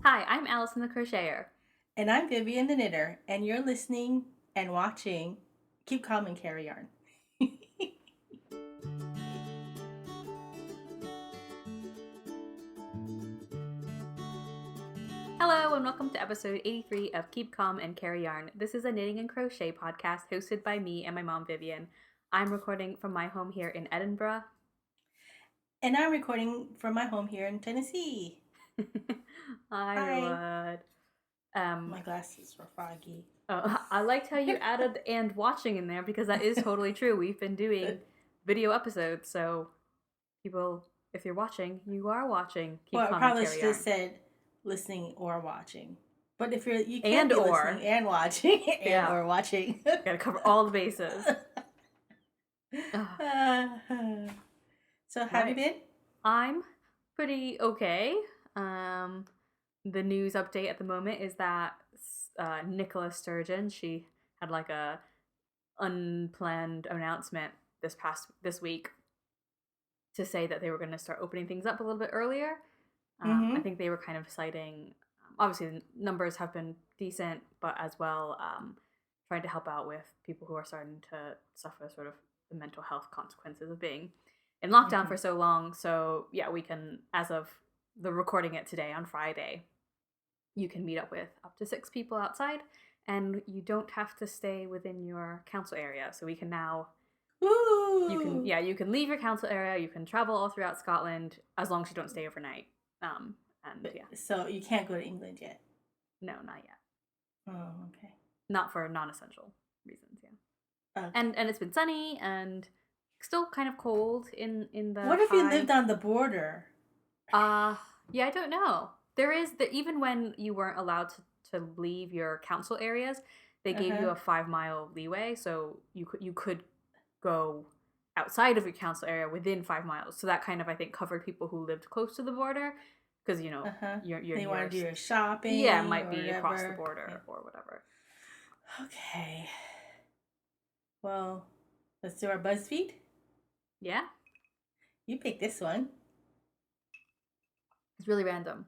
Hi, I'm Alyson the Crocheter. And I'm Vivian the Knitter, and you're listening and watching Keep Calm and Carry Yarn. Hello and welcome to episode 83 of Keep Calm and Carry Yarn. This is a knitting and crochet podcast hosted by me and my mom Vivian. I'm recording from my home here in Edinburgh. And I'm recording from my home here in Tennessee. Hi. My glasses were foggy. I liked how you added and watching in there because that is totally true. We've been doing video episodes, so people, if you're watching, you are watching. Keep Well, I Calm probably and Carry should Yarn. have said listening or watching. But if you can't And be or. listening and watching or watching. Gotta cover all the bases. So how have you been? I'm pretty okay. The news update at the moment is that Nicola Sturgeon, she had like a unplanned announcement this week to say that they were going to start opening things up a little bit earlier. I think they were kind of citing, obviously the numbers have been decent, but as well trying to help out with people who are starting to suffer sort of the mental health consequences of being in lockdown for so long. So yeah, we can, as of the recording it today on Friday, you can meet up with up to 6 people outside, and you don't have to stay within your council area. So we can now, you can leave your council area, you can travel all throughout Scotland as long as you don't stay overnight. So you can't go to England yet? No, not yet. Oh, okay. Not for non-essential reasons, yeah. Okay. And it's been sunny and still kind of cold in the. What if you lived on the border? Yeah, I don't know. There is even when you weren't allowed to leave your council areas, they gave you a 5-mile leeway, so you could go outside of your council area within 5 miles. So that kind of, I think, covered people who lived close to the border, because you want to do your shopping. Yeah, it might be across the border or whatever. Okay. Well, let's do our Buzzfeed. Yeah. You pick this one. It's really random.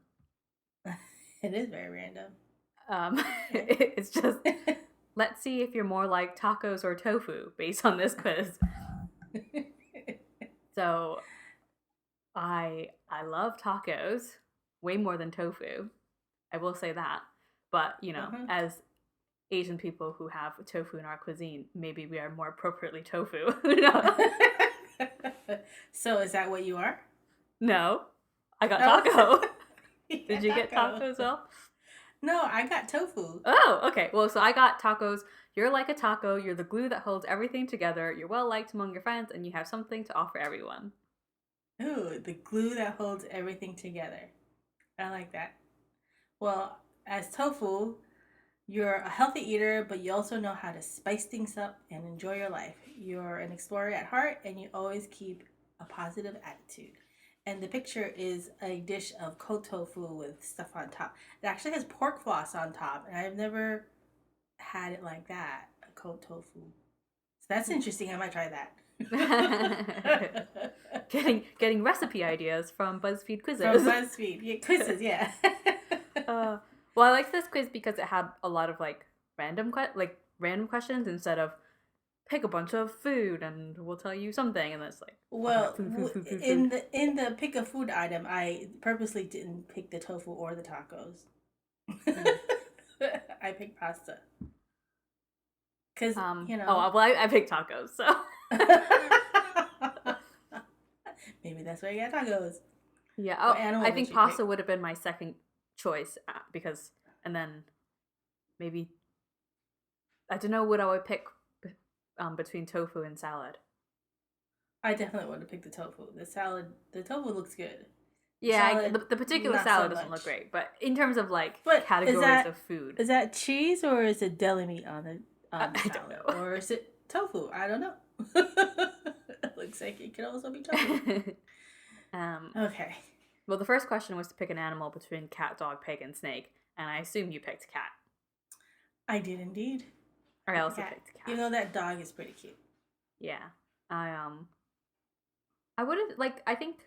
It is very random. It's just, let's see if you're more like tacos or tofu based on this quiz. So, I love tacos way more than tofu. I will say that. But, as Asian people who have tofu in our cuisine, maybe we are more appropriately tofu. So is that what you are? No. I got taco. Did you get taco as well? No, I got tofu. Oh, okay. Well, so I got tacos. You're like a taco. You're the glue that holds everything together. You're well liked among your friends, and you have something to offer everyone. Ooh, the glue that holds everything together. I like that. Well, as tofu, you're a healthy eater, but you also know how to spice things up and enjoy your life. You're an explorer at heart, and you always keep a positive attitude. And the picture is a dish of cold tofu with stuff on top. It actually has pork floss on top, and I've never had it like that, a cold tofu. So that's interesting. I might try that. Getting recipe ideas from Buzzfeed quizzes. From Buzzfeed, yeah, quizzes, yeah. Well, I like this quiz because it had a lot of random questions instead of pick a bunch of food and we'll tell you something, and it's like, well, food. in the pick a food item, I purposely didn't pick the tofu or the tacos. I picked pasta because Oh well, I picked tacos, so maybe that's why you got tacos. Yeah, I think pasta would have been my second choice because, and then maybe I don't know what I would pick between tofu and salad. I definitely would have picked the tofu. The tofu looks good. Yeah, the particular salad doesn't look great, but in terms of categories of food, is that cheese or is it deli meat on the salad? I don't know. Or is it tofu? I don't know. Looks like it could also be tofu. Okay. Well, the first question was to pick an animal between cat, dog, pig, and snake, and I assume you picked cat. I did indeed. I also picked cat. You know that dog is pretty cute. Yeah. I would have I think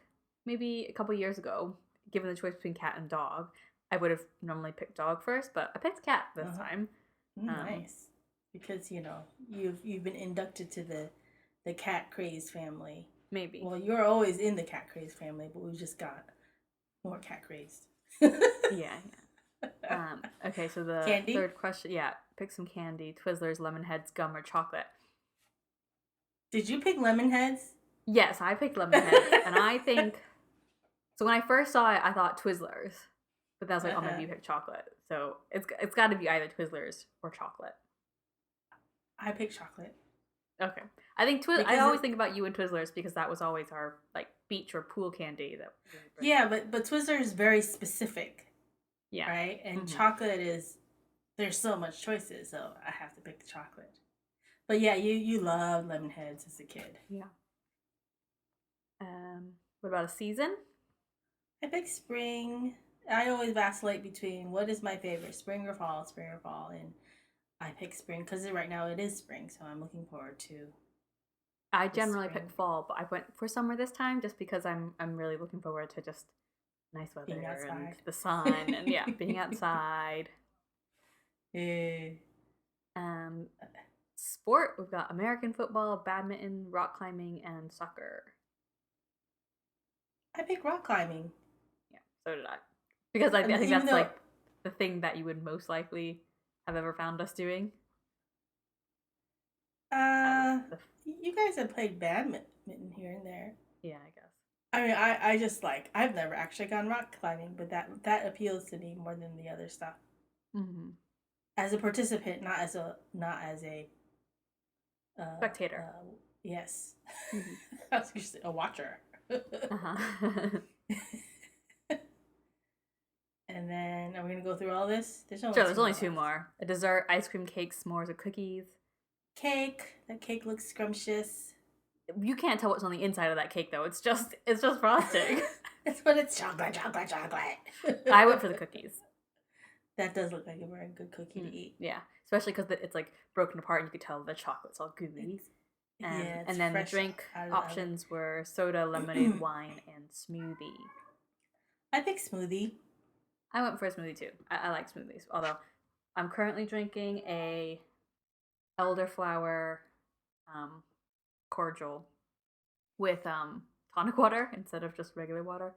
maybe a couple years ago, given the choice between cat and dog, I would have normally picked dog first, but I picked cat this time. Nice, because you've been inducted to the cat craze family. Maybe. Well, you're always in the cat craze family, but we've just got more cat crazed. Yeah. Okay, so the Candy? third question, pick some candy: Twizzlers, lemon heads, gum, or chocolate. Did you pick lemon heads? Yes, I picked lemon heads, and I think so. When I first saw it, I thought Twizzlers, but then I was like, oh, maybe you picked chocolate. So it's got to be either Twizzlers or chocolate. I picked chocolate. Okay, I think I always think about you and Twizzlers because that was always our like beach or pool candy that. Yeah, but Twizzlers is very specific. Yeah. Right, and chocolate there's so much choices, so I have to pick the chocolate. But yeah, you loved lemon heads as a kid. Yeah. What about a season? I pick spring. I always vacillate between what is my favorite, spring or fall, and I pick spring because right now it is spring, so I'm looking forward to. I generally pick fall, but I went for summer this time just because I'm really looking forward to just nice weather and the sun and being outside. Yeah. Sport, we've got American football, badminton, rock climbing, and soccer. I pick rock climbing. Yeah, so did I. Because I think that's like the thing that you would most likely have ever found us doing. You guys have played badminton here and there. Yeah, I guess. I mean, I just I've never actually gone rock climbing, but that appeals to me more than the other stuff. Mm-hmm. As a participant, not as a spectator. Yes, Mm-hmm. I was just a watcher. And then are we gonna go through all this? There's only two more. A dessert: ice cream, cake, s'mores, or cookies. Cake. That cake looks scrumptious. You can't tell what's on the inside of that cake though. It's just frosting. But it's chocolate. I went for the cookies. That does look like a very good cookie to eat. Yeah, especially because it's like broken apart and you could tell the chocolate's all gooey. And then the drink options were soda, lemonade, wine, and smoothie. I picked smoothie. I went for a smoothie too. I like smoothies, although I'm currently drinking a elderflower cordial with tonic water instead of just regular water.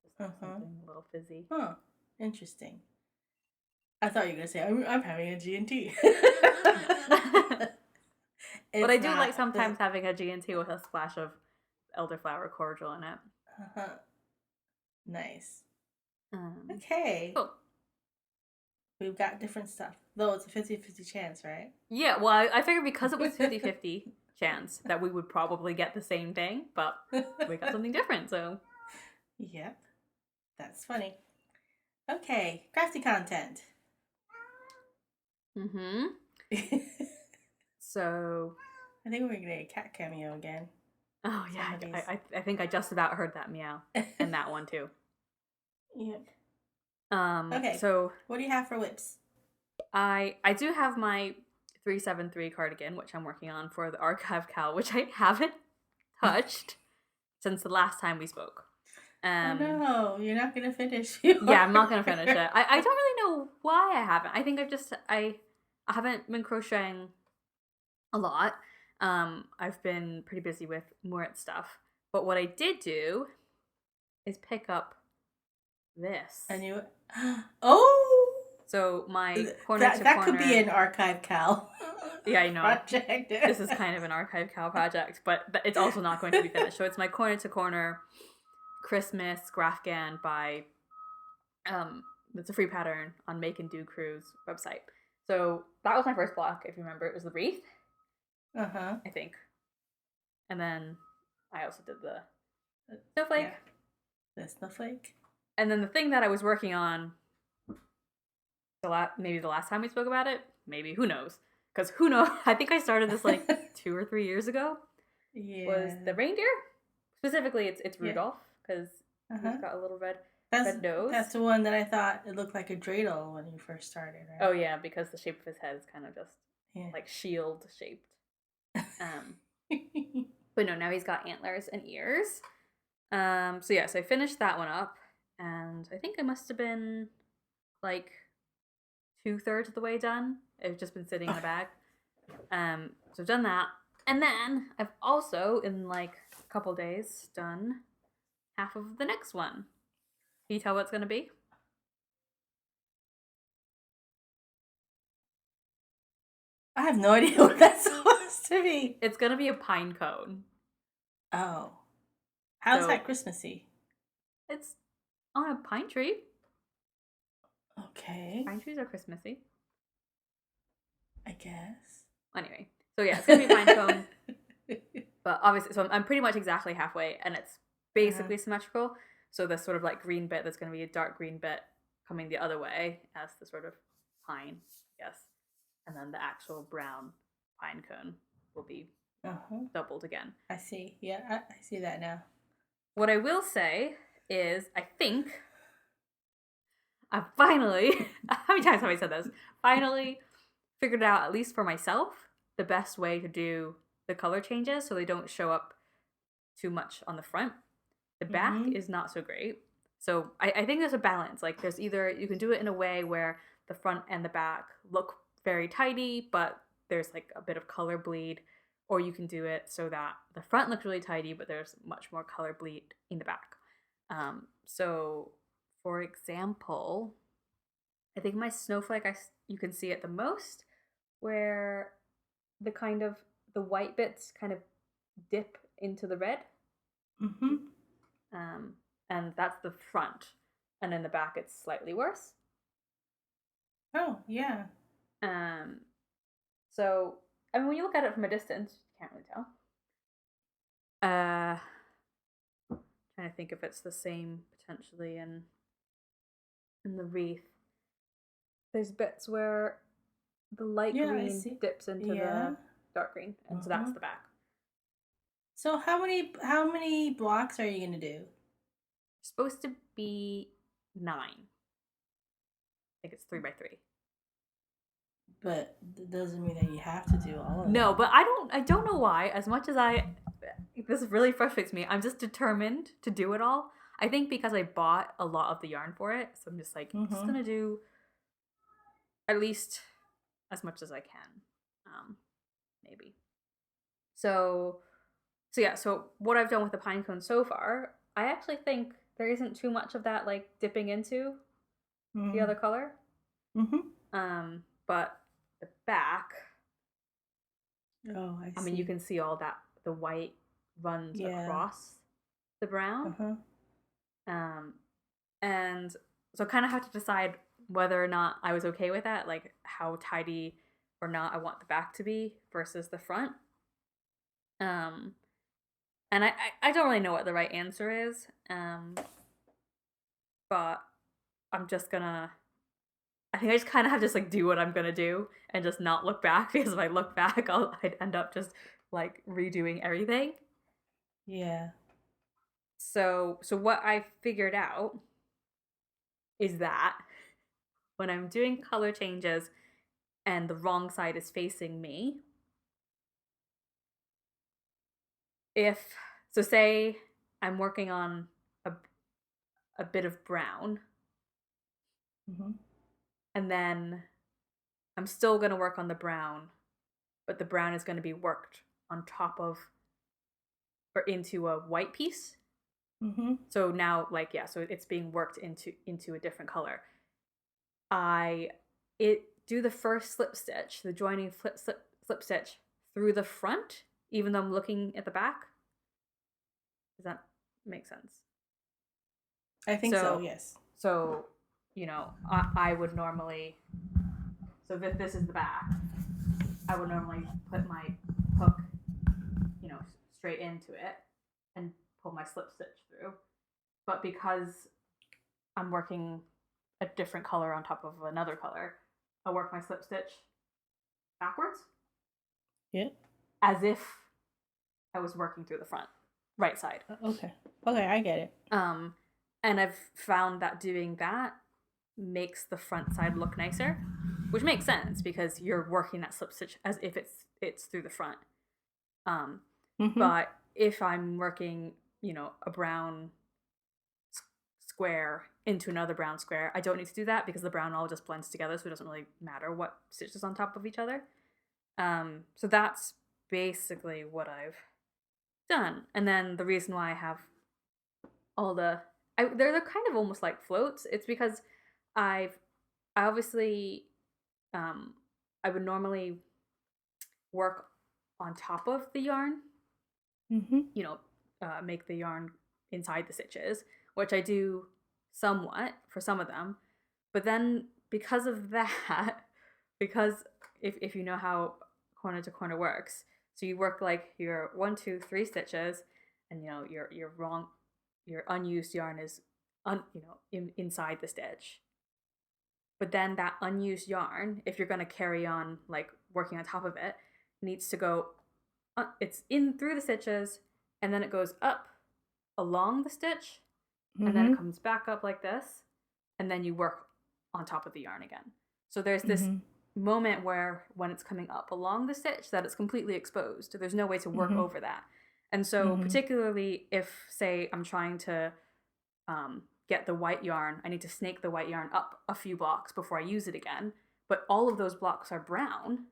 Just something a little fizzy. Huh. Interesting. I thought you were gonna say I'm having a G&T. But I do like sometimes having a G&T with a splash of elderflower cordial in it. Nice. Okay. Cool. We've got different stuff. Though it's a 50-50 chance, right? Yeah, well, I figured because it was 50-50 chance that we would probably get the same thing, but we got something different, so. Yep. That's funny. Okay, crafty content. So. I think we're going to get a cat cameo again. Oh, yeah. I think I just about heard that meow. And that one, too. Yep. Okay. So. What do you have for whips? I do have my 373 cardigan, which I'm working on for the Archive KCAL, which I haven't touched since the last time we spoke. Oh no, you're not gonna finish. Yeah, I'm not gonna finish it. I don't really know why I haven't. I think I haven't been crocheting a lot. I've been pretty busy with Murat stuff. But what I did do is pick up this. So my corner to corner. That could be an Archive KCAL. Yeah, I know. Project. This is kind of an Archive KCAL project, but it's also not going to be finished. So it's my corner to corner Christmas Afghan by it's a free pattern on Make and Do Crew's website. So that was my first block, if you remember. It was the wreath. I think. And then I also did the snowflake. Yeah. The snowflake. And then the thing that I was working on maybe the last time we spoke about it, maybe, who knows? Because who knows? I think I started this like 2 or 3 years ago. Yeah. Was the reindeer. Specifically, it's Rudolph, because he's got a little red nose. That's the one that I thought it looked like a dreidel when you first started, right? Oh, yeah, because the shape of his head is kind of just like shield shaped. But no, now he's got antlers and ears. So I finished that one up, and I think I must have been like 2/3 of the way done. It's just been sitting in a bag. So I've done that. And then I've also, in like a couple days, done half of the next one. Can you tell what it's going to be? I have no idea what that's supposed to be. It's going to be a pine cone. Oh. How's So- that Christmassy? It's on a pine tree. Okay. Pine trees are Christmassy. I guess. Anyway, so yeah, it's going to be a pine cone. But obviously, so I'm pretty much exactly halfway, and it's basically symmetrical. So the sort of like green bit, there's going to be a dark green bit coming the other way as the sort of pine, I guess. And then the actual brown pine cone will be doubled again. I see. Yeah, I see that now. What I will say is, I think I finally, how many times have I said this? Finally figured out, at least for myself, the best way to do the color changes so they don't show up too much on the front. The back is not so great. So I think there's a balance. Like there's either, you can do it in a way where the front and the back look very tidy, but there's like a bit of color bleed, or you can do it so that the front looks really tidy, but there's much more color bleed in the back. So for example, I think my snowflake, you can see it the most, where the kind of, the white bits kind of dip into the red. And that's the front. And in the back, it's slightly worse. Oh, yeah. So, I mean, when you look at it from a distance, you can't really tell. Trying to think if it's the same potentially in the wreath. There's bits where the light green dips into the dark green, and so that's the back. So how many blocks are you gonna do? It's supposed to be 9. I think it's 3 by 3. But it doesn't mean that you have to do all of it. No, but I don't know why. As much as this really frustrates me, I'm just determined to do it all. I think because I bought a lot of the yarn for it, so I'm just like, just gonna do at least as much as I can, maybe. So yeah, so what I've done with the pine cone so far, I actually think there isn't too much of that like dipping into the other color. But the back, I mean, you can see all that, the white runs across the brown. And so I kind of have to decide whether or not I was okay with that, like how tidy or not I want the back to be versus the front. And I don't really know what the right answer is, but I'm just gonna, I think I just kind of have to just like do what I'm gonna do and just not look back, because if I look back, I'd end up just like redoing everything. Yeah. So what I figured out is that when I'm doing color changes and the wrong side is facing me, so say I'm working on a bit of brown, and then I'm still going to work on the brown, but the brown is going to be worked on top of or into a white piece. So now, like, yeah, so it's being worked into a different color. Do the first slip stitch, the joining slip stitch through the front, even though I'm looking at the back. Does that make sense? I think so, yes. So, you know, I would normally, so if this is the back, I would normally put my hook, you know, straight into it and pull my slip stitch through. But because I'm working a different color on top of another color, I'll work my slip stitch backwards. Yeah. As if I was working through the front, right side. Okay, I get it. And I've found that doing that makes the front side look nicer, which makes sense because you're working that slip stitch as if it's through the front. But if I'm working, you know, a brown square into another brown square. I don't need to do that because the brown all just blends together, so it doesn't really matter what stitch is on top of each other. So that's basically what I've done. And then the reason why I have all they're kind of almost like floats. It's because I obviously I would normally work on top of the yarn, Mm-hmm. make the yarn inside the stitches, which I do somewhat for some of them. But then because of that, because if you know how corner to corner works, so you work like your 1, 2, 3 stitches, and your unused yarn is inside the stitch. But then that unused yarn, if you're going to carry on like working on top of it, needs to go it's in through the stitches, and then it goes up along the stitch, and then Mm-hmm. it comes back up like this, and then you work on top of the yarn again. So there's this Mm-hmm. moment where when it's coming up along the stitch that it's completely exposed. There's no way to work Mm-hmm. over that. And so Mm-hmm. particularly if, say, I'm trying to get the white yarn, I need to snake the white yarn up a few blocks before I use it again, but all of those blocks are brown,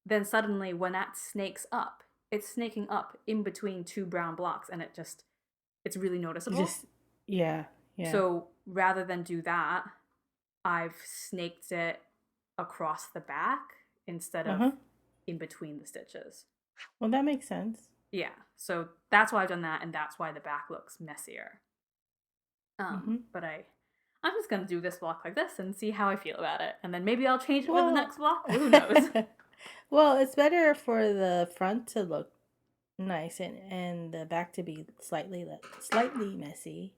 then suddenly when that snakes up, it's snaking up in between 2 brown blocks, and it's really noticeable. Just yeah, yeah. So rather than do that, I've snaked it across the back instead of Uh-huh. in between the stitches. Well, that makes sense. Yeah, so that's why I've done that, and that's why the back looks messier. Mm-hmm. But I'm just gonna do this block like this and see how I feel about it, and then maybe I'll change it for the Well, next block. Who knows? well, it's better for the front to look nice and the back to be slightly messy.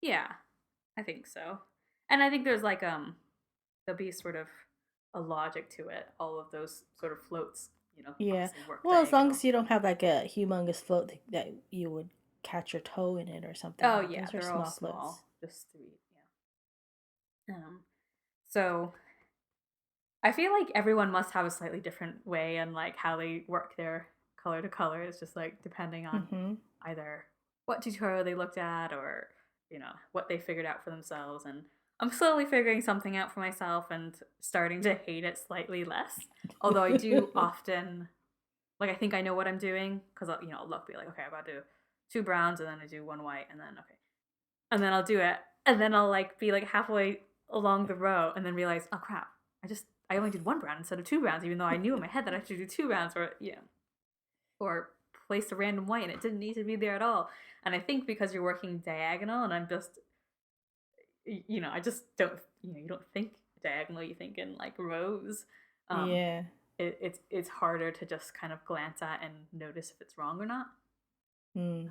Yeah, I think so. And I think there's like there'll be sort of a logic to it. All of those sort of floats, Yeah. obviously work Well, as long diagonal. as you don't have like a humongous float that you would catch your toe in it or something. Oh Like yeah, those are they're all small floats. small, just 3. Yeah. So I feel like everyone must have a slightly different way and like how they work their color to color. It's just like depending on Mm-hmm. either what tutorial they looked at or what they figured out for themselves. And I'm slowly figuring something out for myself and starting to hate it slightly less. Although I do often like I think I know what I'm doing because I'll look be like, okay, I'm about to do 2 browns and then I do 1 white and then okay, and then I'll do it and then I'll like be like halfway along the row and then realize, oh crap, I only did 1 brown instead of 2 browns, even though I knew in my head that I should do 2 browns, or place a random white and it didn't need to be there at all. And I think because you're working diagonal and I'm just I just don't you don't think diagonal, you think in like rows. Um Yeah. it's harder to just kind of glance at and notice if it's wrong or not. Mm.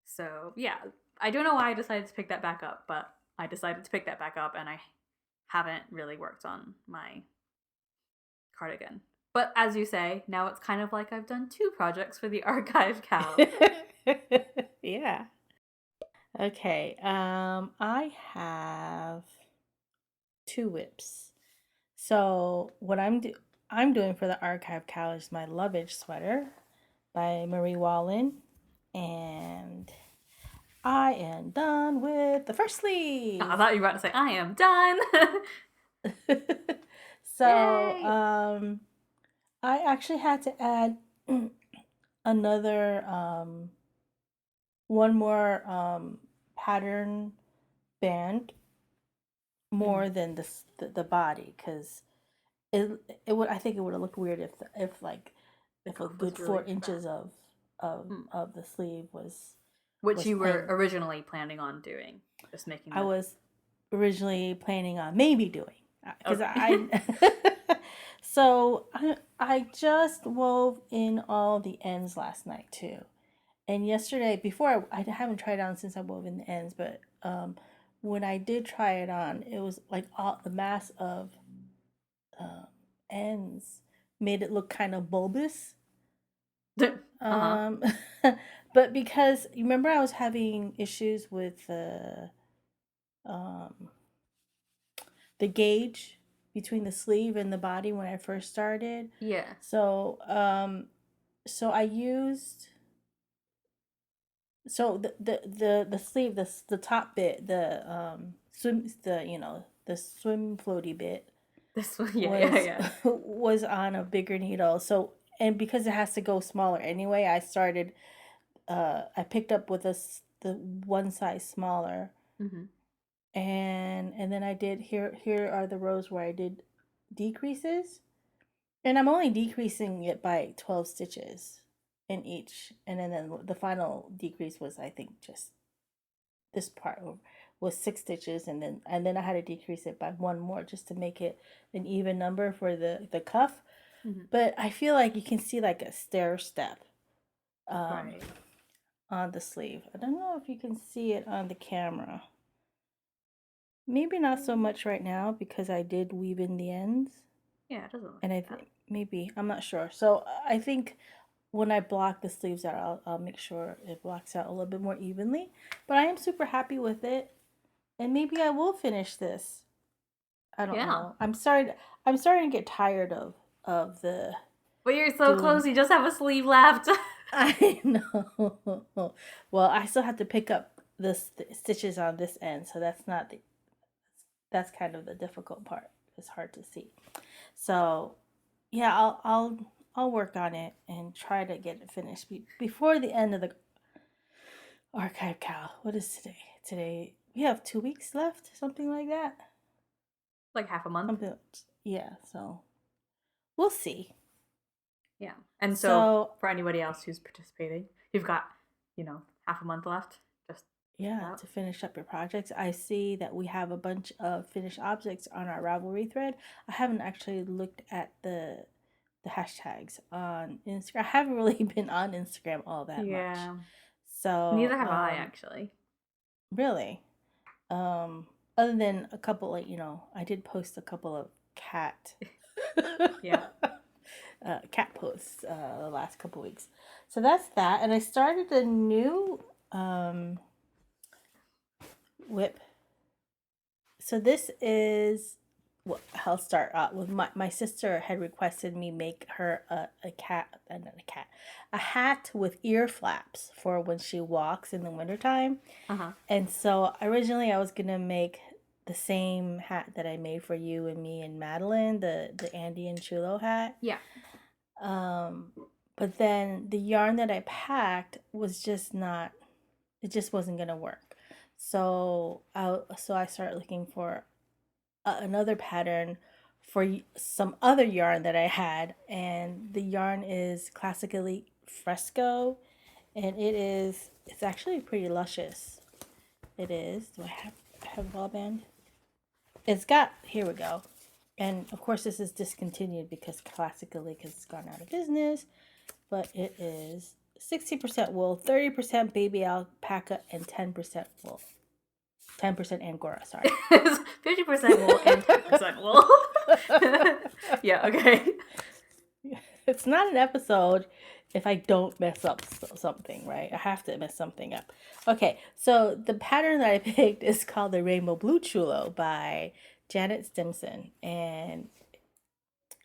So yeah, I don't know why I decided to pick that back up, but I decided to pick that back up and I haven't really worked on my cardigan. But as you say, now it's kind of like I've done 2 projects for the Archive KCAL. Yeah. Okay. I have 2 whips. So what I'm doing for the Archive KCAL is my Lovage Sweater by Marie Wallen, and I am done with the first sleeve. I thought you were about to say, I am done. So, Yay! I actually had to add another one more pattern band more than the body, because it would, I think it would have looked weird if a Cuff was good really 4 inches fat. of the sleeve Which was you were plain. originally planning on doing, just making I the. was originally planning on maybe doing, because Okay. so I just wove in all the ends last night too, and yesterday before I haven't tried it on since I wove in the ends, but when I did try it on, it was like all the mass of um, ends made it look kind of bulbous. Uh-huh. Um, but because you remember I was having issues with um, the gauge between the sleeve and the body when I first started. Yeah. So I used So the sleeve, the top bit, the swim, the the swim floaty bit This one, yeah, yeah, was yeah. was on a bigger needle. So, and because it has to go smaller anyway, I picked up with the one size smaller, Mm-hmm. and then I did here are the rows where I did decreases, and I'm only decreasing it by 12 stitches in each, and then the final decrease was, I think, just this part was 6 stitches, and then I had to decrease it by one more just to make it an even number for the cuff. Mm-hmm. But I feel like you can see like a stair step um, Right. on the sleeve. I don't know if you can see it on the camera. Maybe not so much right now because I did weave in the ends, Yeah, it doesn't look and I like that. think maybe I'm not sure. So I think when I block the sleeves out, I'll make sure it blocks out a little bit more evenly. But I am super happy with it, and maybe I will finish this. I don't Yeah. know. I'm starting to get tired of the But you're so doing. close. You just have a sleeve left. I know. Well, I still have to pick up the stitches on this end, so that's kind of the difficult part. It's hard to see. So, yeah, I'll work on it and try to get it finished before the end of the Archive KCAL. What is today? Today we have 2 weeks left, something like that. Like half a month. Something, yeah. So we'll see. Yeah. And so So for anybody else who's participating, you've got, half a month left. Just yeah, about. to finish up your projects, I see that we have a bunch of finished objects on our Ravelry thread. I haven't actually looked at the hashtags on Instagram. I haven't really been on Instagram all that much. Yeah. So, Neither have I actually. really, other than a couple, like, I did post a couple of Yeah. cat posts the last couple weeks. So that's that. And I started a new whip. So this is what I'll start out with. My sister had requested me make her not a cat, a hat with ear flaps for when she walks in the wintertime. Uh-huh. And so originally I was gonna make the same hat that I made for you and me and Madeline, the Andy and Chullo hat. Yeah. Um, but then the yarn that I packed was just not. It just wasn't gonna work. So I started looking for another pattern for some other yarn that I had, and the yarn is classically fresco, and it's actually pretty luscious. It is. Do I have a ball band? It's got, here we go. And of course this is discontinued because classically it's gone out of business, but it is 60% wool, 30% baby alpaca, and 10% wool. 10% Angora, sorry. 50% wool and 10% wool. Yeah, okay. It's not an episode if I don't mess up something, right? I have to mess something up. Okay, so the pattern that I picked is called the Rainbow Blue Chullo by Janet Stimson, and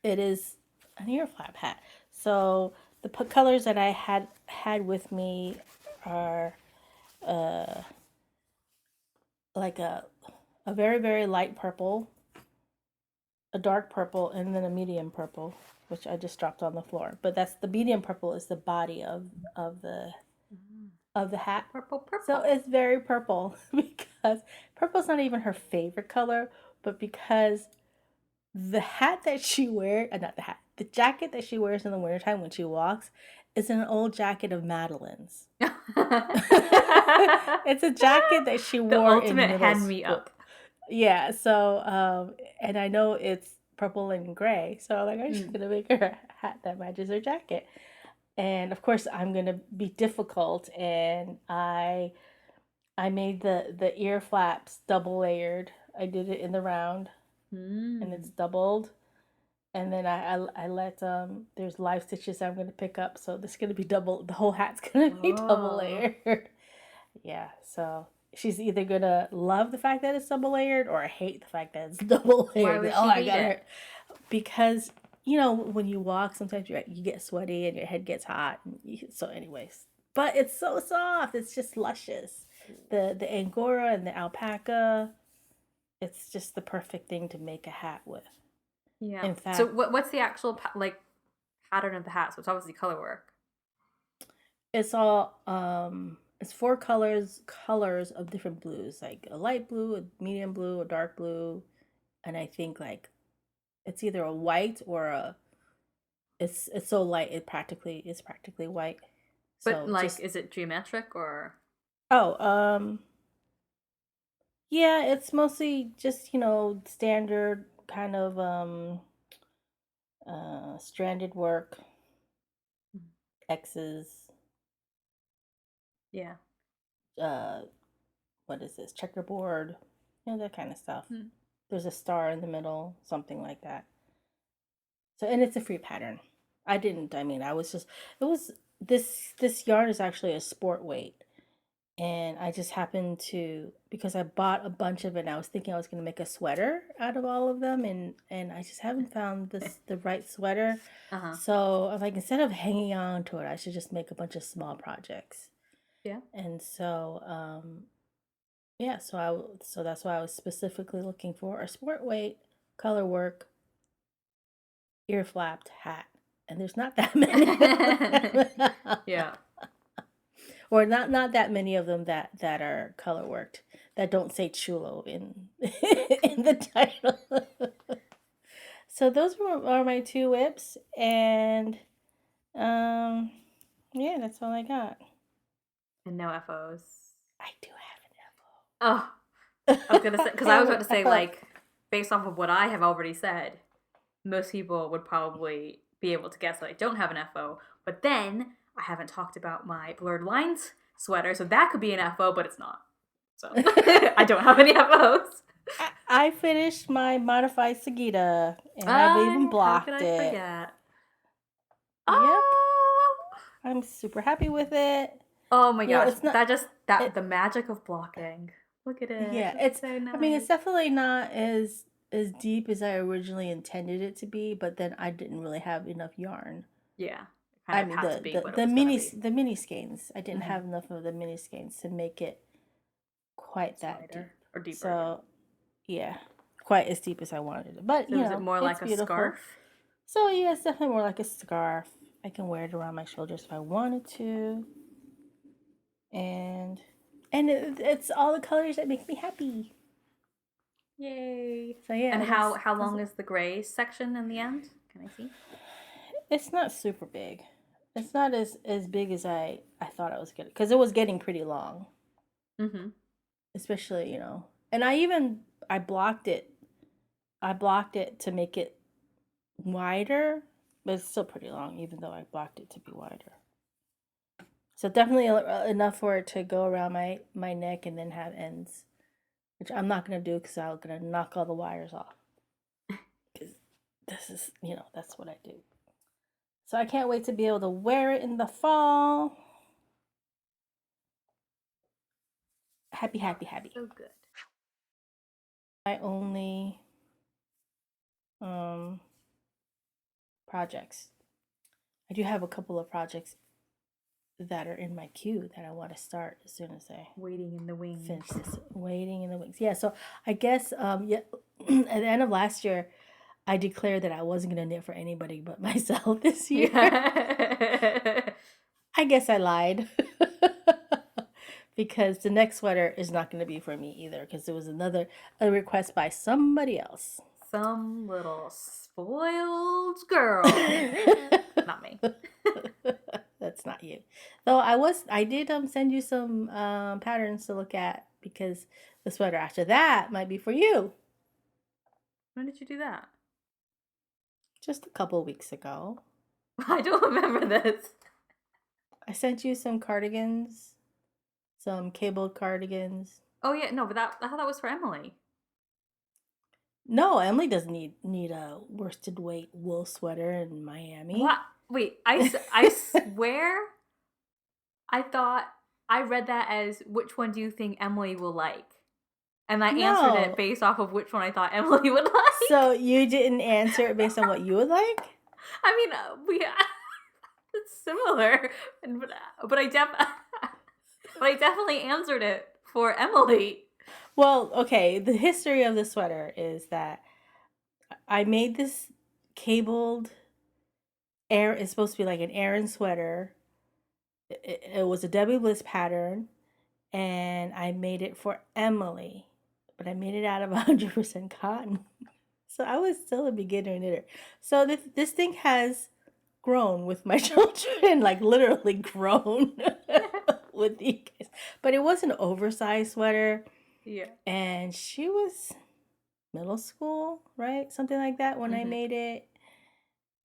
it is an ear flap hat. So the colors that I had with me are like a very very light purple, a dark purple, and then a medium purple, which I just dropped on the floor. But that's the medium purple is the body of the of the hat. Purple, purple. So it's very purple because purple's not even her favorite color, but because the hat that she wears, not the hat, the jacket that she wears in the wintertime when she walks is an old jacket of Madeline's. It's a jacket that she The wore in ultimate middle hand me school. up. Yeah, so and I know it's purple and gray, so like I'm just gonna make her a hat that matches her jacket. And of course I'm gonna be difficult, and I made the ear flaps double layered. I did it in the round, and it's doubled. And then I let there's live stitches I'm gonna pick up, so this is gonna be double. The whole hat's gonna be double layered. Yeah, so she's either gonna love the fact that it's double layered or hate the fact that it's double layered. Why would she hate it? Because when you walk, sometimes you get sweaty and your head gets hot. So, anyways, but it's so soft. It's just luscious. The angora and the alpaca, it's just the perfect thing to make a hat with. Yeah. In So fact, what's the actual like pattern of the hat? So it's obviously color work. it's all it's four colors of different blues, like a light blue, a medium blue, a dark blue, and I think like it's either a white or a it's so light it's practically white. But So like, just is it geometric or? oh yeah, it's mostly just, standard kind of stranded work, X's, Yeah. uh what is this? Checkerboard, that kind of stuff. Hmm. There's a star in the middle, something like that. So, and it's a free pattern. I was just it was this yarn is actually a sport weight. And I just happened to, because I bought a bunch of it and I was thinking I was going to make a sweater out of all of them, and I just haven't found the right sweater. Uh-huh. So I'm like, instead of hanging on to it, I should just make a bunch of small projects. Yeah. And so yeah, so that's why I was specifically looking for a sport weight, color work, ear flapped hat. And there's not that many of them. Yeah. Or not that many of them that are color worked, that don't say Chullo in in the title. So those are my two whips, and yeah, that's all I got. And no FOs. I do have Oh, an I was gonna say, because I was about to say, FO. like, based off of what I have already said, most people would probably be able to guess that I don't have an FO. But then I haven't talked about my blurred lines sweater, so that could be an FO, but it's not. So I don't have any FOs. I finished my modified Sagitta, and I've even How could blocked I it. forget? Yep, Oh, I'm super happy with it. oh my gosh, It's not. that just that It, the magic of blocking. Look at it. Yeah, It's so I mean, it's nice. definitely not as deep as I originally intended it to be, but then I didn't really have enough yarn. Yeah, it kind I of mean, had to be what it was gonna be. the mini skeins. I didn't Mm-hmm. have enough of the mini skeins to make it quite that deep. Wider or deeper, yeah. So, yeah, quite as deep as I wanted it. But, So is it more it's like a beautiful. scarf? So, yeah, it's definitely more like a scarf. I can wear it around my shoulders if I wanted to. And it's all the colors that make me happy. Yay! So yeah, And how long is the gray section in the end? Can I see? it's not super big. It's not as big as I thought I was gonna, because it was getting pretty long, Mm-hmm. especially And I blocked it. I blocked it to make it wider, but it's still pretty long, even though I blocked it to be wider. So definitely enough for it to go around my neck and then have ends, which I'm not gonna do because I'm gonna knock all the wires off. Because this is that's what I do. So I can't wait to be able to wear it in the fall. Happy, happy, happy. So good. My only projects. I do have a couple of projects that are in my queue that I want to start as soon as I Waiting in the wings. finish this. Waiting in the wings. Yeah, so I guess yeah, at the end of last year, I declared that I wasn't gonna knit for anybody but myself this year. Yeah. I guess I lied. Because the next sweater is not going to be for me either, because there was a request by somebody else. Some little spoiled girl. Not me. That's not you. Though I did send you some patterns to look at, because the sweater after that might be for you. When did you do that? Just a couple weeks ago. I don't remember this. I sent you some cardigans, some cabled cardigans. Oh yeah, no, but I thought that was for Emily. No, Emily doesn't need a worsted weight wool sweater in Miami. What? Wait, I swear I thought I read that as, which one do you think Emily will like? And I answered it based off of which one I thought Emily would like. So you didn't answer it based on what you would like? I mean, we It's similar, but I definitely answered it for Emily. Well, okay, the history of the sweater is that I made this cabled air. It's supposed to be like an Aran sweater. It was a Debbie Bliss pattern, and I made it for Emily, but I made it out of 100% cotton. So I was still a beginner knitter. So this thing has grown with my children, like literally grown with you guys. But it was an oversized sweater, Yeah. and she was middle school, right? Something like that when I made it.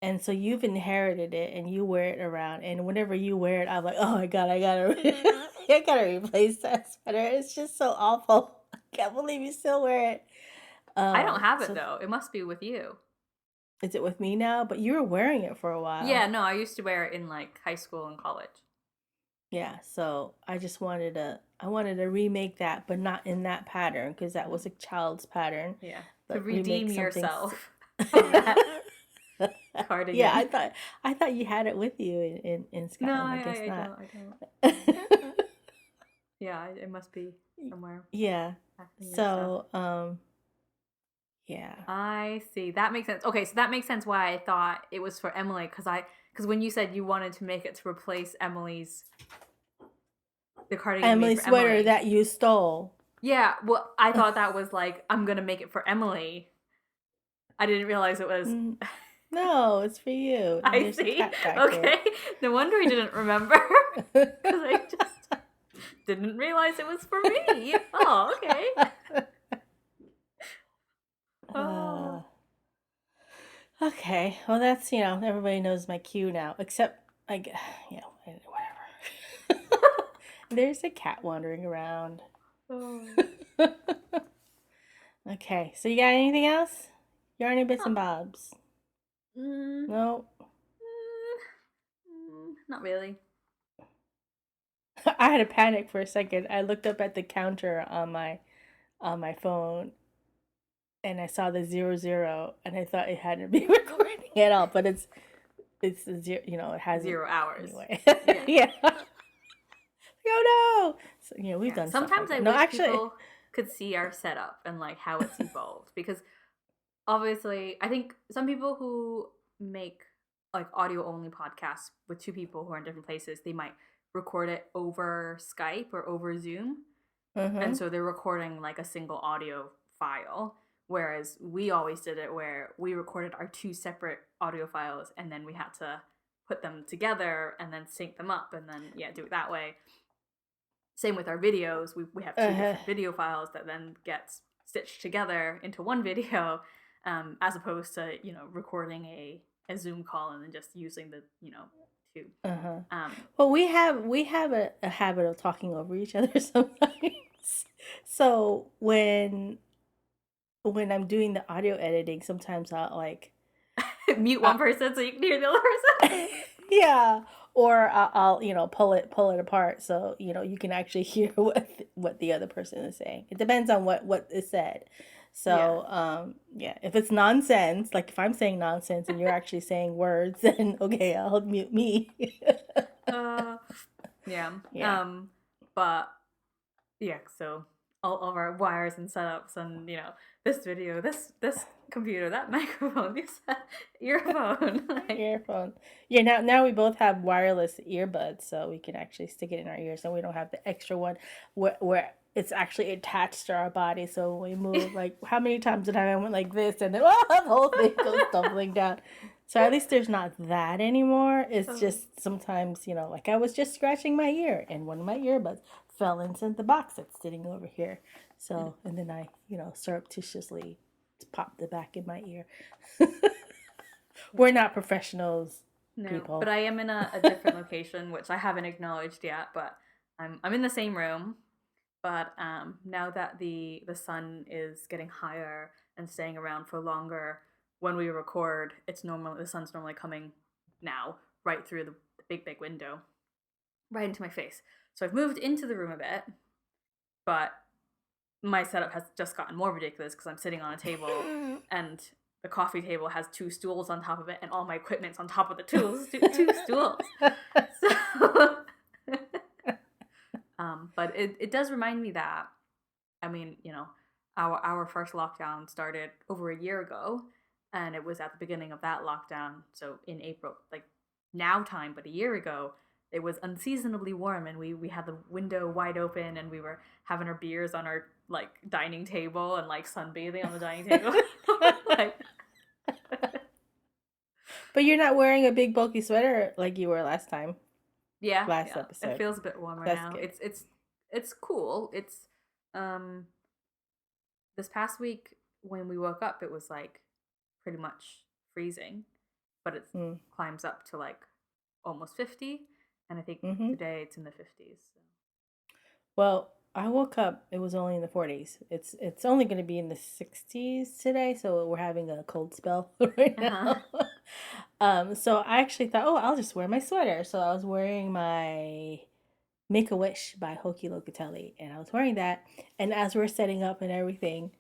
And so you've inherited it and you wear it around. And whenever you wear it, I'm like, oh my God, I gotta replace that sweater. It's just so awful. I can't believe you still wear it. I don't have it So though. It must be with you. is it with me now? But you were wearing it for a while. Yeah, no, I used to wear it in like high school and college. Yeah, so I just wanted to remake that, but not in that pattern because that was a child's pattern. Yeah. But To redeem remake something yourself from that cardigan. Yeah, I thought you had it with you in No, Scotland. I guess I not. don't. Yeah, it must be somewhere. Yeah. Back in your So, stuff. yeah. I see. That makes sense. Okay, so that makes sense why I thought it was for Emily because when you said you wanted to make it to replace the cardigan Emily's made for sweater Emily. that you stole. Yeah, well, I thought that was like I'm gonna make it for Emily. I didn't realize it was. No, it's for you. I There's a see. cat back Okay, no wonder I didn't remember because I just didn't realize it was for me. Oh, okay. Oh. Okay. Well, that's everybody knows my cue now, except whatever. There's a cat wandering around. Oh. Okay. So you got anything else? Yarny bits and bobs. Mm. No. Not really. I had a panic for a second. I looked up at the counter on my phone, and I saw the 00, and I thought it hadn't been recording at all. But it's the zero. It has 0 hours. Anyway. Yeah. Yeah. Oh no! So we've done. Sometimes stuff like I wish people could see our setup and like how it's evolved because obviously I think some people who make like audio only podcasts with two people who are in different places, they might record it over Skype or over Zoom. And so they're recording like a single audio file, whereas we always did it where we recorded our two separate audio files and then we had to put them together and then sync them up and then do it that way. Same with our videos. We have two different video files that then get stitched together into one video, as opposed to recording a Zoom call and then just using the two. Well, we have a habit of talking over each other sometimes. So when I'm doing the audio editing, sometimes I'll like mute one person so you can hear the other person. Yeah, or I'll pull it apart so you can actually hear what the other person is saying. It depends on what is said. So if it's nonsense, like if I'm saying nonsense and you're actually saying words, then okay, I'll mute me. But so all of our wires and setups and this video, this computer, that microphone, this earphone. Earphone. Yeah, now we both have wireless earbuds, so we can actually stick it in our ears, and we don't have the extra one where it's actually attached to our body. So when we move, like how many times did I went like this, and then the whole thing goes tumbling down. So at least there's not that anymore. It's just sometimes like I was just scratching my ear, and one of my earbuds fell into the box that's sitting over here. So and then I surreptitiously pop the back in my ear. We're not professionals, people. But I am in a different location, which I haven't acknowledged yet. But I'm in the same room. But now that the sun is getting higher and staying around for longer, when we record, the sun's normally coming now right through the big window, right into my face. So I've moved into the room a bit, but my setup has just gotten more ridiculous because I'm sitting on a table and the coffee table has 2 stools on top of it, and all my equipment's on top of the tools, two stools. So, but it does remind me that, I mean, our first lockdown started over a year ago, and it was at the beginning of that lockdown, so in April, like now time, but a year ago, it was unseasonably warm, and we had the window wide open, and we were having our beers on our like dining table and like sunbathing on the dining table. Like, But you're not wearing a big bulky sweater like you were last time, yeah, last yeah, it episode. feels a bit warmer That's now. good. It's cool. It's um this past week when we woke up, it was like pretty much freezing, but it Mm. climbs up to like almost 50, and I think Mm-hmm. today it's in the 50s. So. Well, I woke up. It was only in the 40s. It's only going to be in the 60s today, so we're having a cold spell right Uh-huh. now. So I actually thought, oh, I'll just wear my sweater. So I was wearing my Make a Wish by Hoki Locatelli, and I was wearing that. And as we're setting up and everything,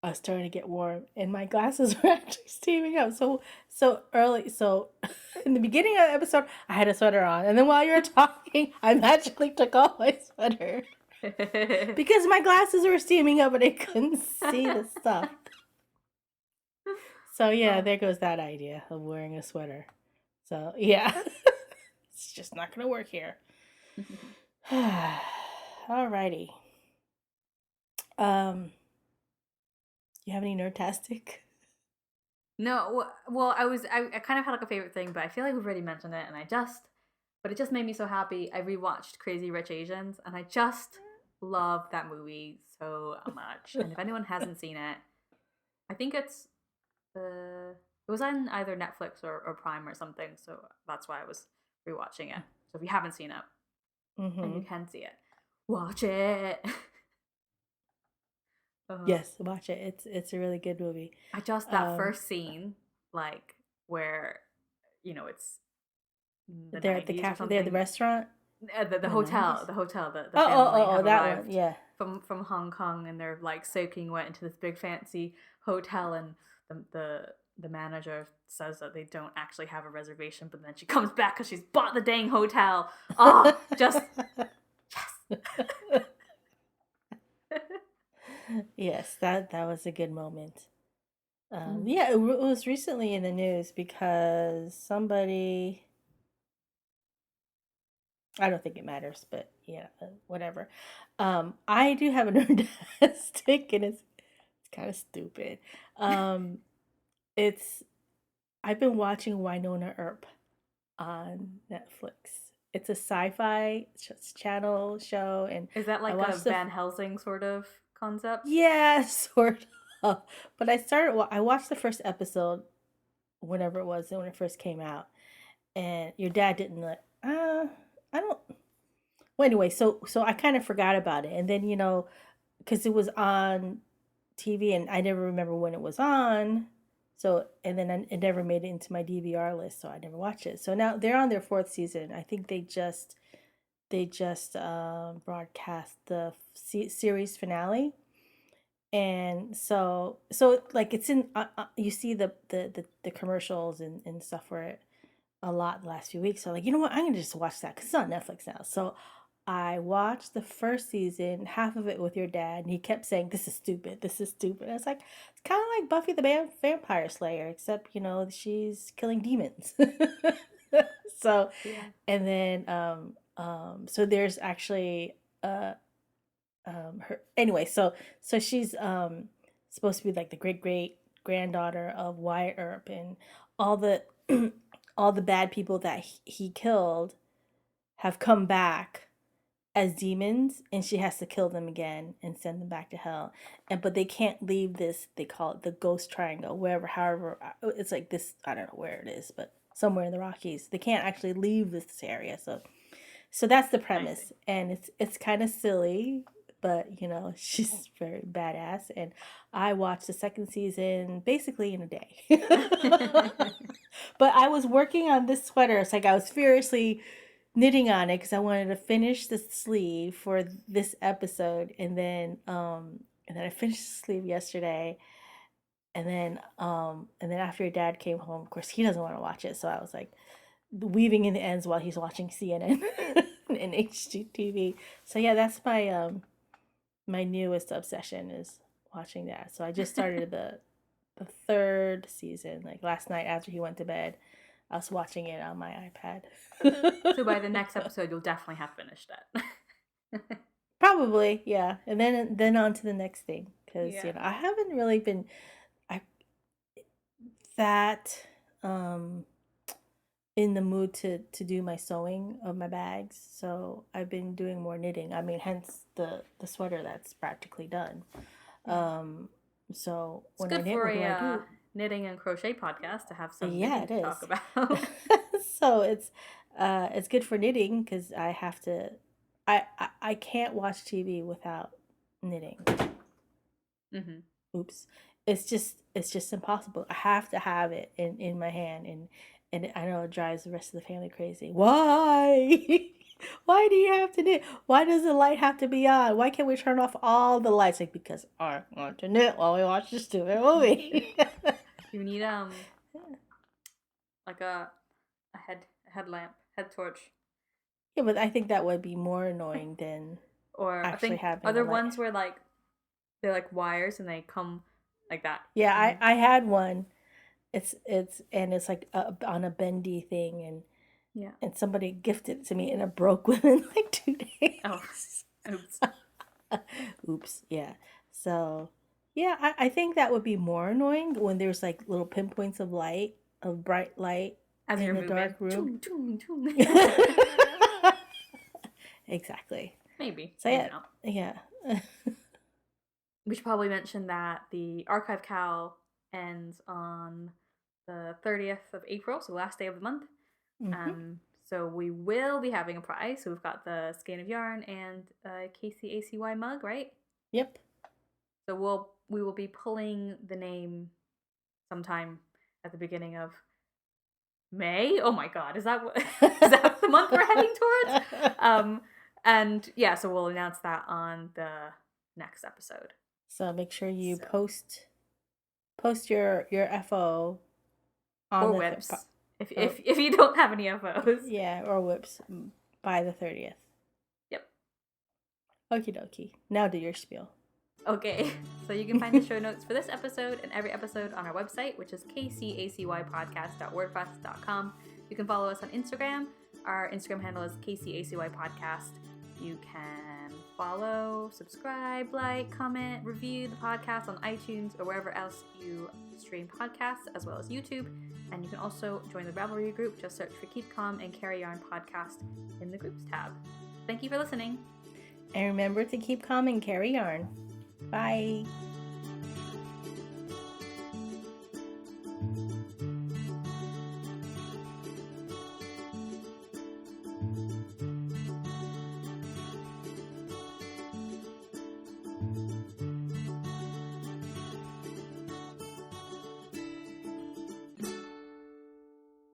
I was starting to get warm, and my glasses were actually steaming up. So early. So in the beginning of the episode, I had a sweater on, and then while you were talking, I magically took off my sweater because my glasses were steaming up and I couldn't see the stuff. So yeah, there goes that idea of wearing a sweater. So yeah, it's just not gonna work here. Alrighty. You have any nerdtastic? No, well, I kind of had like a favorite thing, but I feel like we've already mentioned it, and but it just made me so happy. I rewatched Crazy Rich Asians, and I just love that movie so much. And if anyone hasn't seen it, I think it was on either Netflix or Prime or something, so that's why I was rewatching it. So if you haven't seen it, and you Mm-hmm. can see it, watch it. uh, Yes, watch it. It's a really good movie. I just that Um, first scene, like where it's the they're at the 90s or cafe. They're at the something. restaurant The in the hotel, 90s. the Oh, oh, family oh, oh, have that one. arrived Yeah. from Hong Kong, and they're like soaking wet into this big fancy hotel, and the manager says that they don't actually have a reservation, but then she comes back because she's bought the dang hotel. Oh, just yes. Yes, that was a good moment. Mm. Yeah, it was recently in the news because somebody, I don't think it matters, but yeah, whatever. I do have a nerdastic, and it's kind of stupid. Um, it's I've been watching Winona Earp on Netflix. It's a sci-fi channel show, and Is that I like a watched the Van Helsing sort of concept? yeah, sort of. But I watched the first episode whenever it was when it first came out, and your dad didn't let. I don't. Well, anyway, so I kind of forgot about it, and then because it was on TV, and I never remember when it was on. So and then it never made it into my DVR list, so I never watched it. So now they're on their fourth season. I think they just broadcast the series finale, and so like it's in you see the commercials and stuff for it a lot the last few weeks. So like, you know what, I'm gonna just watch that because it's on Netflix now. So I watched the first season, half of it with your dad, and he kept saying, "This is stupid. This is stupid." I was like, it's kind of like Buffy the Vampire Slayer, except she's killing demons. So, Yeah. and then so there's actually her anyway. So she's supposed to be like the great granddaughter of Wyatt Earp, and all the all the bad people that he killed have come back as demons, and she has to kill them again and send them back to hell. And but they can't leave this, they call it the ghost triangle, wherever, however, it's like this, I don't know where it is, but somewhere in the Rockies. They can't actually leave this area. So that's the I see. premise, and it's kind of silly, but she's very badass. And I watched the second season basically in a day. But I was working on this sweater. It's like I was furiously knitting on it because I wanted to finish the sleeve for this episode, and then I finished the sleeve yesterday, and then after Dad came home, of course he doesn't want to watch it, so I was like weaving in the ends while he's watching CNN and HGTV. So yeah, that's my newest obsession is watching that. So I just started the third season like last night after he went to bed. I was watching it on my iPad. So by the next episode, you'll definitely have finished it. Probably, yeah. And then on to the next thing because Yeah. I haven't really been I that in the mood to do my sewing of my bags. So I've been doing more knitting. I mean, hence the sweater that's practically done. So It's when I good knit, for what do I a do? knitting and crochet podcast to have some Yeah, knitting it to talk is. about. So it's good for knitting because I have to. I can't watch TV without knitting. Mm-hmm. Oops. It's just impossible. I have to have it in my hand, and I know it drives the rest of the family crazy. Why? Why do you have to knit? Why does the light have to be on? Why can't we turn off all the lights? Like, because I want to knit while we watch this stupid movie. You need like a headlamp, head torch. Yeah, but I think that would be more annoying than Or I actually think having a other light. ones where like they're like wires and they come like that. Yeah, Mhm. I had one. It's like on a bendy thing, Yeah. and somebody gifted it to me, and it broke within like 2 days. Oh, oops. Oops. Yeah. So, yeah, I think that would be more annoying when there's like little pinpoints of light, of bright light As in you're the moving. dark room. Toon, toon, toon. Exactly. Maybe, So maybe yeah, not. yeah. We should probably mention that the Archive KCAL ends on the 30th of April, so the last day of the month. Hmm. So we will be having a prize. So we've got the skein of yarn and a KCACY mug, right? Yep. So we will be pulling the name sometime at the beginning of May. Oh my God, is that is that the month we're heading towards? And yeah, so we'll announce that on the next episode. So make sure you So post your FO on or the whips or if you don't have any FOs. yeah, or whips by the 30th. Yep. Okie dokie. Now do your spiel. Okay, so you can find the show notes for this episode and every episode on our website, which is kcacypodcast.wordpress.com. You can follow us on Instagram. Our Instagram handle is kcacypodcast. You can follow, subscribe, like, comment, review the podcast on iTunes or wherever else you stream podcasts, as well as YouTube. And you can also join the Ravelry group. Just search for Keep Calm and Carry Yarn podcast in the groups tab. Thank you for listening. And remember to keep calm and carry yarn. Bye.